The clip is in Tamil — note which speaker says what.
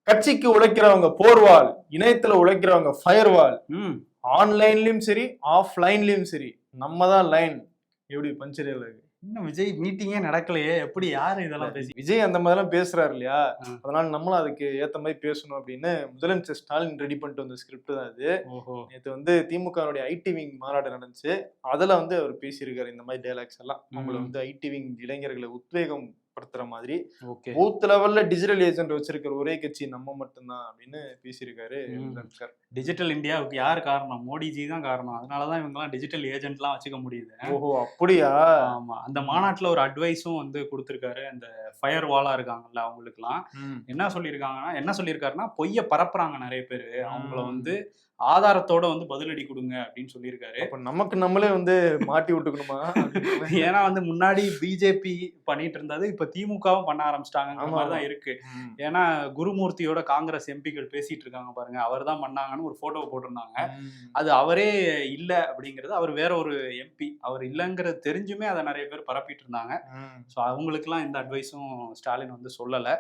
Speaker 1: கட்சிக்கு உழைக்கிறவங்க போர்வால், இணையத்துல உழைக்கிறவங்க ஃபயர்வால்,
Speaker 2: ம்
Speaker 1: ஆன்லைன்லயும் சரி ஆஃப்லைன்லயும் சரி நம்ம தான் லைன். எப்படி பஞ்சரியல் இருக்கு.
Speaker 2: இன்னும் விஜய் மீட்டிங்கே நடக்கலையே, எப்படி யாரு இதெல்லாம் பேசி
Speaker 1: விஜய் அந்த மாதிரிலாம் பேசுறாரு இல்லையா,
Speaker 2: ஆ.
Speaker 1: அதனால நம்மளும் அதுக்கு ஏத்த மாதிரி பேசணும் அப்படின்னு முதலமைச்சர் ஸ்டாலின் ரெடி பண்ணிட்டு வந்த ஸ்கிரிப்ட் தான் அது.
Speaker 2: ஓஹோ
Speaker 1: நேற்று வந்து திமுகவுடைய ஐடி விங் மாநாடு நடந்துச்சு. அதுல வந்து அவர் பேசியிருக்காரு இந்த மாதிரி டைலாக்ஸ் எல்லாம். அவங்கள வந்து ஐடி விங் இளைஞர்களை உத்வேகம் படுத்துற மாதிரி
Speaker 2: ஓகே
Speaker 1: பூத் லெவல்ல டிஜிட்டல் ஏஜென்ட் வச்சிருக்கிற ஒரே கட்சி நம்ம மட்டும்தான் அப்படின்னு பேசியிருக்காரு முதலமைச்சர்.
Speaker 2: டிஜிட்டல் இந்தியாவுக்கு யார் காரணம்? மோடிஜி தான் காரணம். அதனாலதான் இவங்கெல்லாம் டிஜிட்டல் ஏஜென்ட்லாம் வச்சுக்க முடியுது.
Speaker 1: ஓஹோ அப்படியா?
Speaker 2: ஆமா, அந்த மாநாட்டுல ஒரு அட்வைஸும் வந்து கொடுத்திருக்காரு. அந்த ஃபயர் வாலா இருக்காங்கல்ல அவங்களுக்குலாம் என்ன சொல்லியிருக்காருன்னா, பொய்ய பரப்புறாங்க நிறைய பேரு, அவங்கள வந்து ஆதாரத்தோட வந்து பதிலடி கொடுங்க அப்படின்னு சொல்லியிருக்காரு.
Speaker 1: அப்ப நமக்கு நம்மளே வந்து மாட்டி விட்டுக்கணுமா?
Speaker 2: ஏன்னா வந்து முன்னாடி பிஜேபி பண்ணிட்டு இருந்தது, இப்ப திமுகவும் பண்ண ஆரம்பிச்சிட்டாங்கிற மாதிரி தான் இருக்கு. ஏன்னா குருமூர்த்தியோட காங்கிரஸ் எம்பிக்கள் பேசிட்டு இருக்காங்க பாருங்க, அவர் தான் பண்ணாங்கன்னு ஒரு போட்டோ போட்டிருந்தாங்க. அது அவரே இல்ல அப்படிங்கிறது, அவர் வேற ஒரு எம்பி, அவர் இல்லைங்கிறது தெரிஞ்சுமே அதை நிறைய பேர் பரப்பிட்டு இருந்தாங்க. ஸோ அவங்களுக்குலாம் இந்த அட்வைஸும் ஸ்டாலின் வந்து சொல்லலை.